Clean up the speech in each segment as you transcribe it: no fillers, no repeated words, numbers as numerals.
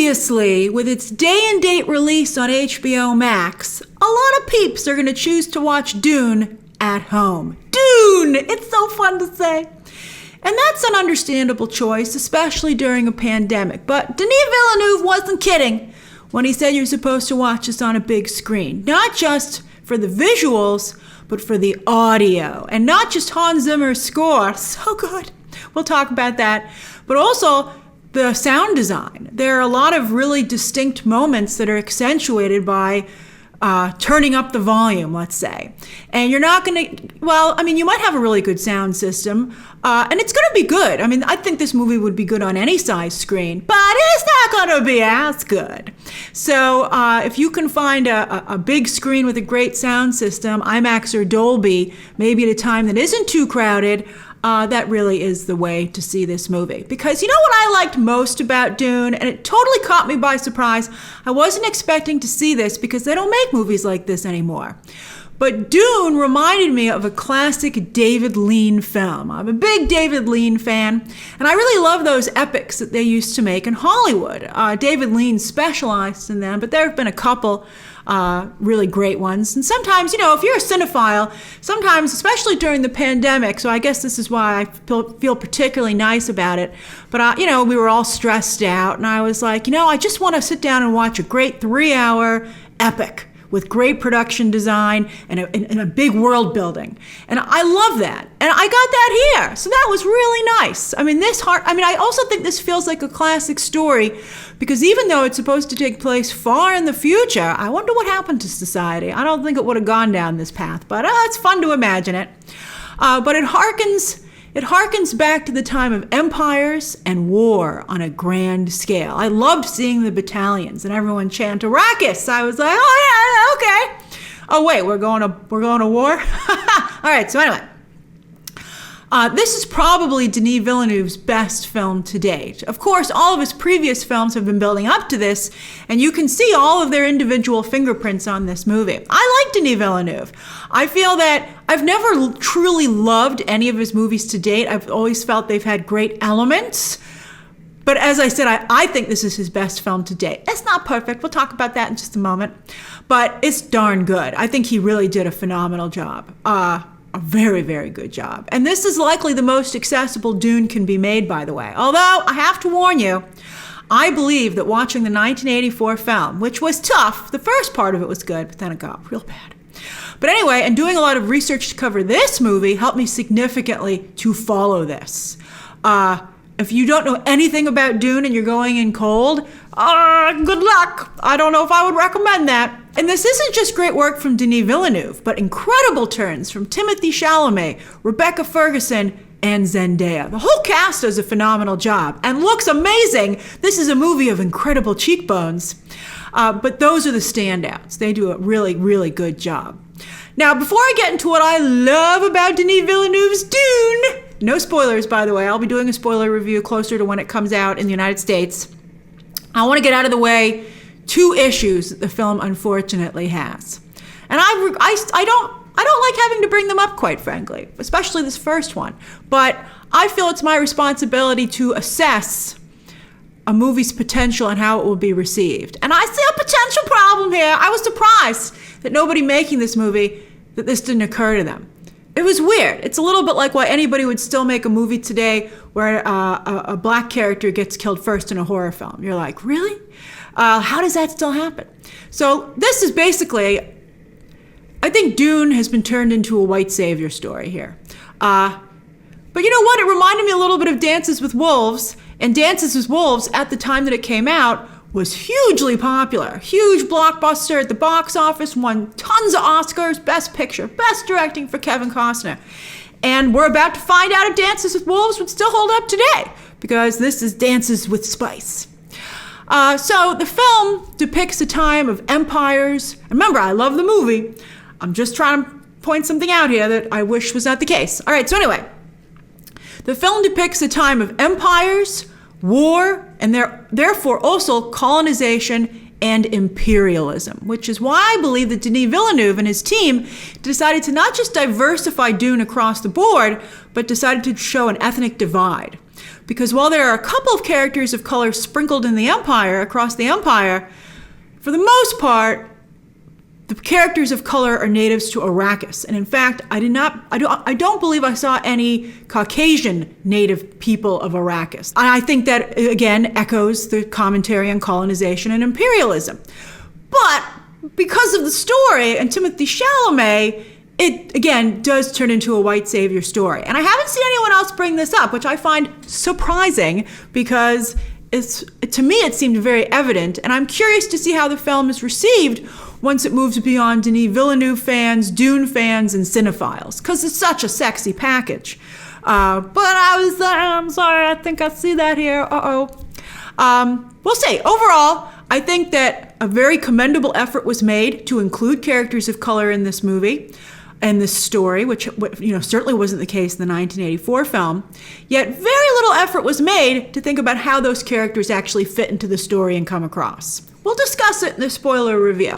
obviously, with its day and date release on HBO Max, a lot of peeps are going to choose to watch Dune at home. Dune! It's so fun to say. And that's an understandable choice, especially during a pandemic. But Denis Villeneuve wasn't kidding when he said you're supposed to watch this on a big screen. Not just for the visuals, but for the audio. And not just Hans Zimmer's score. So good. We'll talk about that. But also the sound design. There are a lot of really distinct moments that are accentuated by turning up the volume, let's say. And you're not going to, well, I mean, you might have a really good sound system, and it's going to be good. I mean, I think this movie would be good on any size screen, but it's not going to be as good. So if you can find a big screen with a great sound system, IMAX or Dolby, maybe at a time that isn't too crowded, that really is the way to see this movie. Because you know what I liked most about Dune, and it totally caught me by surprise. I wasn't expecting to see this because they don't make movies like this anymore. But Dune reminded me of a classic David Lean film. I'm a big David Lean fan, and I really love those epics that they used to make in Hollywood. David Lean specialized in them, but there have been a couple really great ones. And sometimes, you know, if you're a cinephile, sometimes, especially during the pandemic, so I guess this is why I feel particularly nice about it, but, you know, we were all stressed out, and I was like, you know, I just want to sit down and watch a great 3-hour epic with great production design and a big world building. And I love that. And I got that here. So that was really nice. I mean, I also think this feels like a classic story because even though it's supposed to take place far in the future, I wonder what happened to society. I don't think it would have gone down this path, but it's fun to imagine it. But it harkens back to the time of empires and war on a grand scale. I loved seeing the battalions and everyone chant Arrakis. I was like, oh yeah, okay. Oh wait, we're going to war? All right, so anyway. This is probably Denis Villeneuve's best film to date. Of course, all of his previous films have been building up to this, and you can see all of their individual fingerprints on this movie. I like Denis Villeneuve. I feel that I've never truly loved any of his movies to date. I've always felt they've had great elements. But as I said, I think this is his best film to date. It's not perfect. We'll talk about that in just a moment. But it's darn good. I think he really did a phenomenal job. A very, very good job. And this is likely the most accessible Dune can be made, by the way. Although, I have to warn you, I believe that watching the 1984 film, which was tough, the first part of it was good, but then it got real bad. But anyway, and doing a lot of research to cover this movie helped me significantly to follow this. If you don't know anything about Dune and you're going in cold, good luck. I don't know if I would recommend that. And this isn't just great work from Denis Villeneuve, but incredible turns from Timothee Chalamet, Rebecca Ferguson, and Zendaya. The whole cast does a phenomenal job and looks amazing. This is a movie of incredible cheekbones. But those are the standouts. They do a really, really good job. Now, before I get into what I love about Denis Villeneuve's Dune, no spoilers, by the way. I'll be doing a spoiler review closer to when it comes out in the United States. I want to get out of the way 2 issues that the film unfortunately has. And I don't like having to bring them up, quite frankly, especially this first one. But I feel it's my responsibility to assess a movie's potential and how it will be received. And I see a potential problem here. I was surprised that nobody making this movie, that this didn't occur to them. It was weird. It's a little bit like why anybody would still make a movie today where a black character gets killed first in a horror film. You're like, really? How does that still happen? So this is basically, I think Dune has been turned into a white savior story here. But you know what? It reminded me a little bit of Dances with Wolves. And Dances with Wolves, at the time that it came out, was hugely popular. Huge blockbuster at the box office, won tons of Oscars, Best Picture, Best Directing for Kevin Costner. And we're about to find out if Dances with Wolves would still hold up today, because this is Dances with Spice. So the film depicts a time of empires. Remember, I love the movie. I'm just trying to point something out here that I wish was not the case. All right, so anyway, the film depicts a time of empires, war, and therefore also colonization and imperialism, which is why I believe that Denis Villeneuve and his team decided to not just diversify Dune across the board, but decided to show an ethnic divide. Because while there are a couple of characters of color sprinkled in the Empire, across the Empire, for the most part, the characters of color are natives to Arrakis. And in fact, I don't believe I saw any Caucasian native people of Arrakis. And I think that, again, echoes the commentary on colonization and imperialism. But because of the story and Timothée Chalamet, it, again, does turn into a white savior story. And I haven't seen anyone else bring this up, which I find surprising because to me it seemed very evident. And I'm curious to see how the film is received once it moves beyond Denis Villeneuve fans, Dune fans, and cinephiles, because it's such a sexy package. But I'm sorry, I think I see that here. We'll see. Overall, I think that a very commendable effort was made to include characters of color in this movie and this story, which certainly wasn't the case in the 1984 film. Yet very little effort was made to think about how those characters actually fit into the story and come across. We'll discuss it in the spoiler review.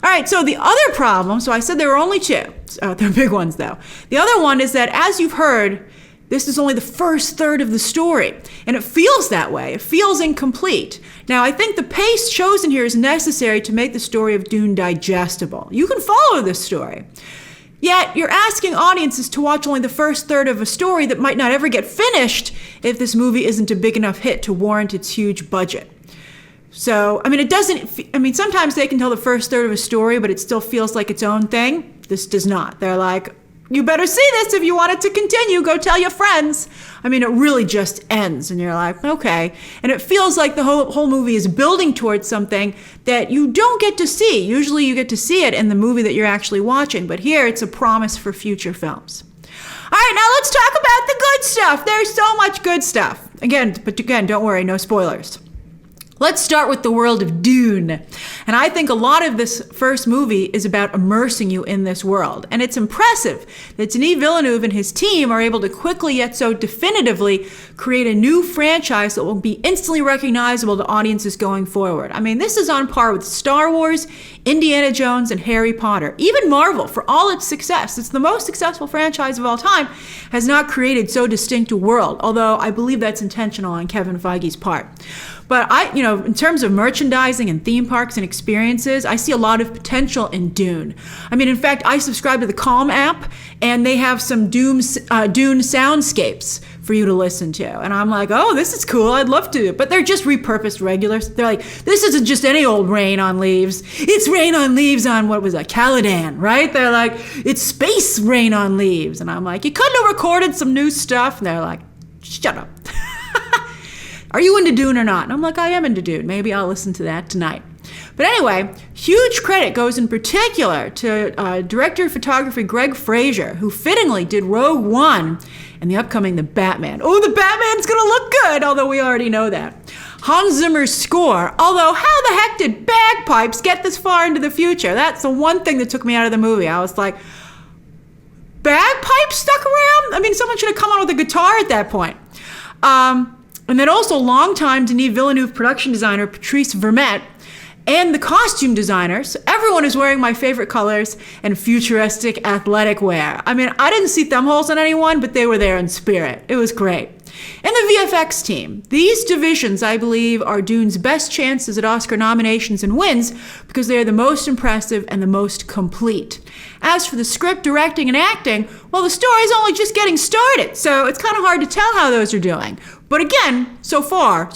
All right, so the other problem, so I said there were only two. They're big ones, though. The other one is that, as you've heard, this is only the first third of the story, and it feels that way. It feels incomplete. Now, I think the pace chosen here is necessary to make the story of Dune digestible. You can follow this story. Yet, you're asking audiences to watch only the first third of a story that might not ever get finished if this movie isn't a big enough hit to warrant its huge budget. So, sometimes they can tell the first third of a story, but it still feels like its own thing. This does not. They're like, you better see this if you want it to continue. Go tell your friends. It really just ends, and you're like, okay. And it feels like the whole movie is building towards something that you don't get to see. Usually you get to see it in the movie that you're actually watching, but here it's a promise for future films. All right, now let's talk about the good stuff. There's so much good stuff. Again, don't worry, no spoilers. Let's start with the world of Dune. And I think a lot of this first movie is about immersing you in this world. And it's impressive that Denis Villeneuve and his team are able to quickly yet so definitively create a new franchise that will be instantly recognizable to audiences going forward. This is on par with Star Wars, Indiana Jones, and Harry Potter. Even Marvel, for all its success, it's the most successful franchise of all time, has not created so distinct a world, although I believe that's intentional on Kevin Feige's part. But in terms of merchandising and theme parks and experiences, I see a lot of potential in Dune. In fact, I subscribe to the Calm app, and they have some Dune soundscapes for you to listen to. And I'm like, oh, this is cool. I'd love to. But they're just repurposed regulars. They're like, this isn't just any old Rain on Leaves. It's Rain on Leaves on, Caladan, right? They're like, it's space Rain on Leaves. And I'm like, you couldn't have recorded some new stuff? And they're like, shut up. Are you into Dune or not? And I'm like, I am into Dune. Maybe I'll listen to that tonight. But anyway, huge credit goes in particular to director of photography Greg Fraser, who fittingly did Rogue One and the upcoming The Batman. Oh, The Batman's gonna look good, although we already know that. Hans Zimmer's score, although how the heck did bagpipes get this far into the future? That's the one thing that took me out of the movie. I was like, bagpipes stuck around? Someone should have come on with a guitar at that point. And then also longtime Denis Villeneuve production designer Patrice Vermette and the costume designers. Everyone is wearing my favorite colors and futuristic athletic wear. I didn't see thumb holes on anyone, but they were there in spirit. It was great. And the VFX team. These divisions, I believe, are Dune's best chances at Oscar nominations and wins because they are the most impressive and the most complete. As for the script, directing, and acting, well, the story's only just getting started, so it's kind of hard to tell how those are doing. But again, so far,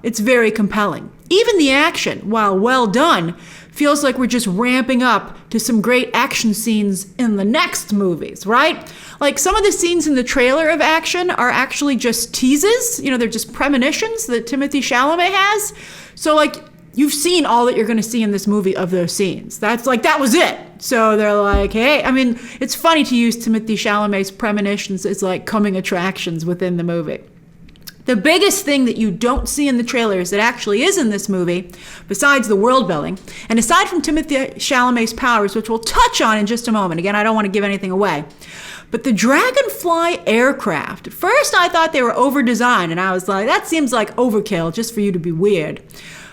it's very compelling. Even the action, while well done, feels like we're just ramping up to some great action scenes in the next movies, right? Like some of the scenes in the trailer of action are actually just teases. They're just premonitions that Timothée Chalamet has. So you've seen all that you're going to see in this movie of those scenes. That was it. So they're like, hey, it's funny to use Timothée Chalamet's premonitions as coming attractions within the movie. The biggest thing that you don't see in the trailers that actually is in this movie, besides the world building, and aside from Timothée Chalamet's powers, which we'll touch on in just a moment. Again, I don't want to give anything away. But the Dragonfly Aircraft, at first I thought they were over-designed, and I was like, that seems like overkill just for you to be weird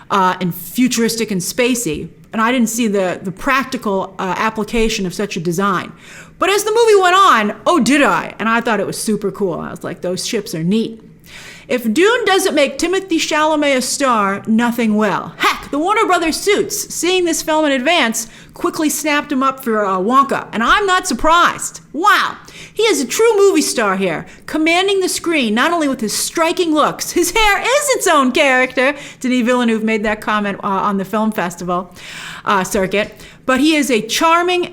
and futuristic and spacey. And I didn't see the practical application of such a design. But as the movie went on, oh, did I? And I thought it was super cool. I was like, those ships are neat. If Dune doesn't make Timothée Chalamet a star, nothing will. Heck, the Warner Brothers suits, seeing this film in advance, quickly snapped him up for Wonka, and I'm not surprised. Wow, he is a true movie star here, commanding the screen not only with his striking looks, his hair is its own character. Denis Villeneuve made that comment on the film festival circuit, but he gives a charming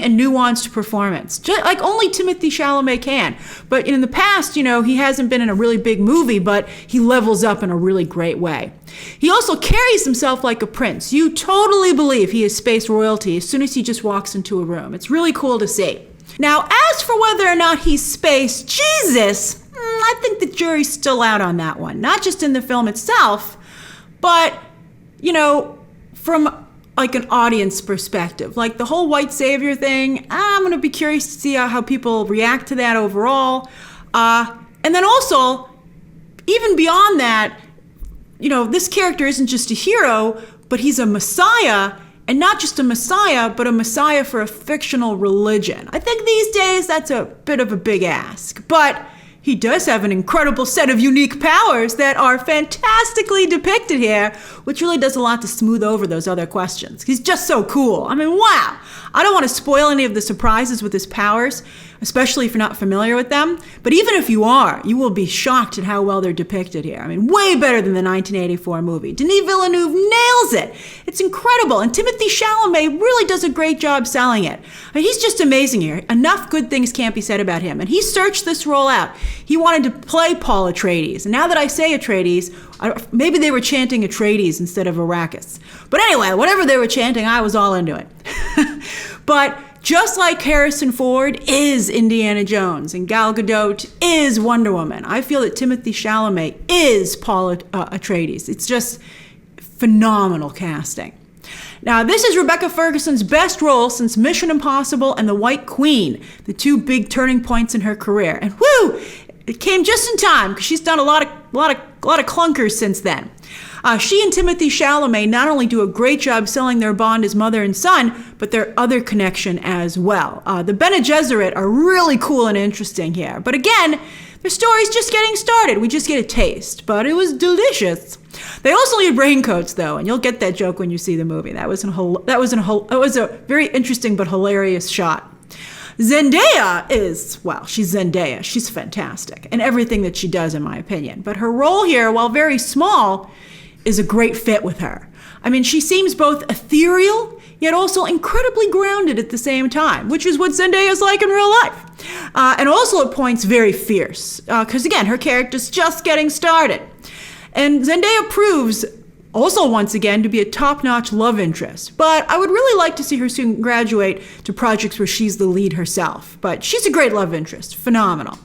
and nuanced performance, just like only Timothée Chalamet can. But in the past, he hasn't been in a really big movie, but he levels up in a really great way. He also carries himself like a prince. You totally believe he is space royalty as soon as he just walks into a room. It's really cool to see. Now, as for whether or not he's space Jesus, I think the jury's still out on that one. Not just in the film itself, but, from like an audience perspective. Like the whole white savior thing, I'm going to be curious to see how people react to that overall. And then also, even beyond that, this character isn't just a hero, but he's a messiah, and not just a messiah, but a messiah for a fictional religion. I think these days that's a bit of a big ask, but he does have an incredible set of unique powers that are fantastically depicted here, which really does a lot to smooth over those other questions. He's just so cool. I mean, wow. I don't want to spoil any of the surprises with his powers, especially if you're not familiar with them. But even if you are, you will be shocked at how well they're depicted here. I mean, way better than the 1984 movie. Denis Villeneuve nails it. It's incredible. And Timothée Chalamet really does a great job selling it. I mean, he's just amazing here. Enough good things can't be said about him. And he searched this role out. He wanted to play Paul Atreides. And now that I say Atreides, maybe they were chanting Atreides instead of Arrakis. But anyway, whatever they were chanting, I was all into it. But just like Harrison Ford is Indiana Jones and Gal Gadot is Wonder Woman, I feel that Timothée Chalamet is Paul Atreides. It's just phenomenal casting. Now, this is Rebecca Ferguson's best role since Mission Impossible and The White Queen, the two big turning points in her career. And whoo, it came just in time because she's done a lot of clunkers since then. She and Timothée Chalamet not only do a great job selling their bond as mother and son, but their other connection as well. The Bene Gesserit are really cool and interesting here. But again, their story's just getting started. We just get a taste, but it was delicious. They also need raincoats, though, and you'll get that joke when you see the movie. That was a very interesting but hilarious shot. Zendaya she's Zendaya. She's fantastic in everything that she does, in my opinion. But her role here, while very small, is a great fit with her. I mean, she seems both ethereal, yet also incredibly grounded at the same time, which is what Zendaya is like in real life. And also at points very fierce, because again, her character's just getting started. And Zendaya proves also once again to be a top-notch love interest. But I would really like to see her soon graduate to projects where she's the lead herself. But she's a great love interest, phenomenal.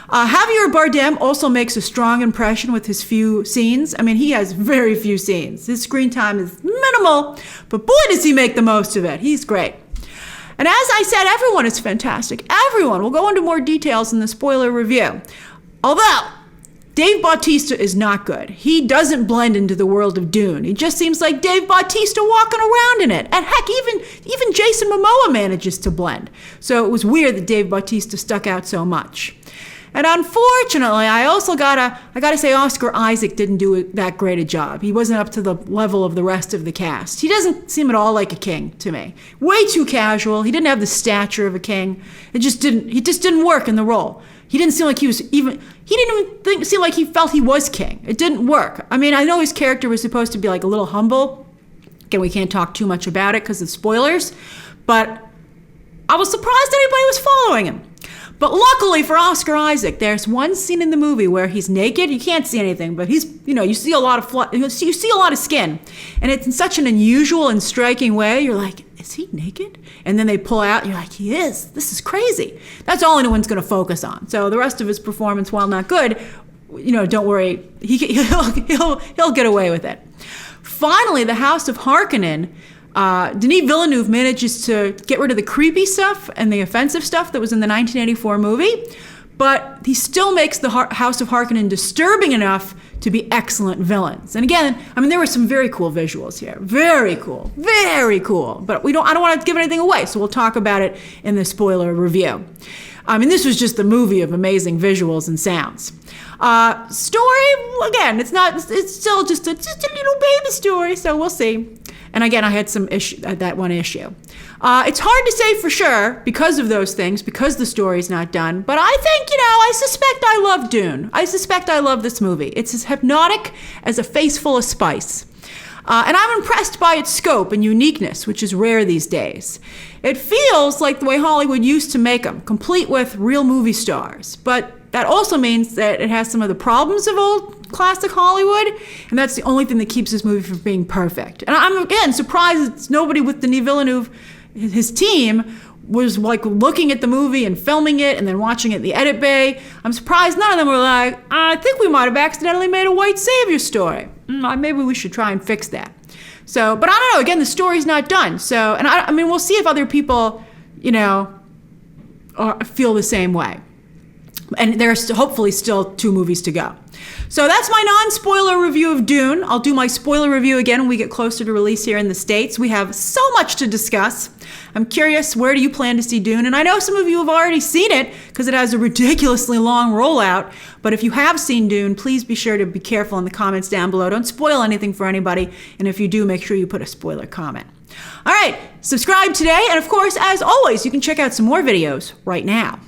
Javier Bardem also makes a strong impression with his few scenes. I mean, he has very few scenes. His screen time is minimal, but boy, does he make the most of it. He's great. And as I said, everyone is fantastic. Everyone. We'll go into more details in the spoiler review. Although, Dave Bautista is not good. He doesn't blend into the world of Dune. He just seems like Dave Bautista walking around in it. And heck, even Jason Momoa manages to blend. So it was weird that Dave Bautista stuck out so much. And unfortunately, I gotta say Oscar Isaac didn't do that great a job. He wasn't up to the level of the rest of the cast. He doesn't seem at all like a king to me. Way too casual. He didn't have the stature of a king. He just didn't work in the role. He didn't seem like he seem like he felt he was king. It didn't work. I mean, I know his character was supposed to be like a little humble. Again, we can't talk too much about it because of spoilers, but I was surprised anybody was following him. But luckily for Oscar Isaac, there's one scene in the movie where he's naked. You can't see anything, but you see a lot of skin. And it's in such an unusual and striking way. You're like, is he naked? And then they pull out, and you're like, he is. This is crazy. That's all anyone's going to focus on. So the rest of his performance, while not good, don't worry. He'll get away with it. Finally, the House of Harkonnen. Denis Villeneuve manages to get rid of the creepy stuff and the offensive stuff that was in the 1984 movie, but he still makes the House of Harkonnen disturbing enough to be excellent villains. And again, I mean, there were some very cool visuals here. Very cool. Very cool. But I don't want to give anything away, so we'll talk about it in the spoiler review. I mean, this was just the movie of amazing visuals and sounds. Story, again, it's still just a little baby story, so we'll see. And again, I had some issue, that one issue. It's hard to say for sure because of those things, because the story's not done. But I think, I suspect I love Dune. I suspect I love this movie. It's as hypnotic as a face full of spice. And I'm impressed by its scope and uniqueness, which is rare these days. It feels like the way Hollywood used to make them, complete with real movie stars. But that also means that it has some of the problems of old classic Hollywood, and that's the only thing that keeps this movie from being perfect. And I'm, again, surprised it's nobody with Denis Villeneuve, his team, was like looking at the movie and filming it and then watching it in the edit bay. I'm surprised none of them were like, I think we might have accidentally made a white savior story. Maybe we should try and fix that. So, but I don't know. Again, the story's not done. So, and I mean, we'll see if other people, feel the same way. And there's hopefully still 2 movies to go. So that's my non-spoiler review of Dune. I'll do my spoiler review again when we get closer to release here in the States. We have so much to discuss. I'm curious, where do you plan to see Dune? And I know some of you have already seen it because it has a ridiculously long rollout. But if you have seen Dune, please be sure to be careful in the comments down below. Don't spoil anything for anybody. And if you do, make sure you put a spoiler comment. All right, subscribe today. And of course, as always, you can check out some more videos right now.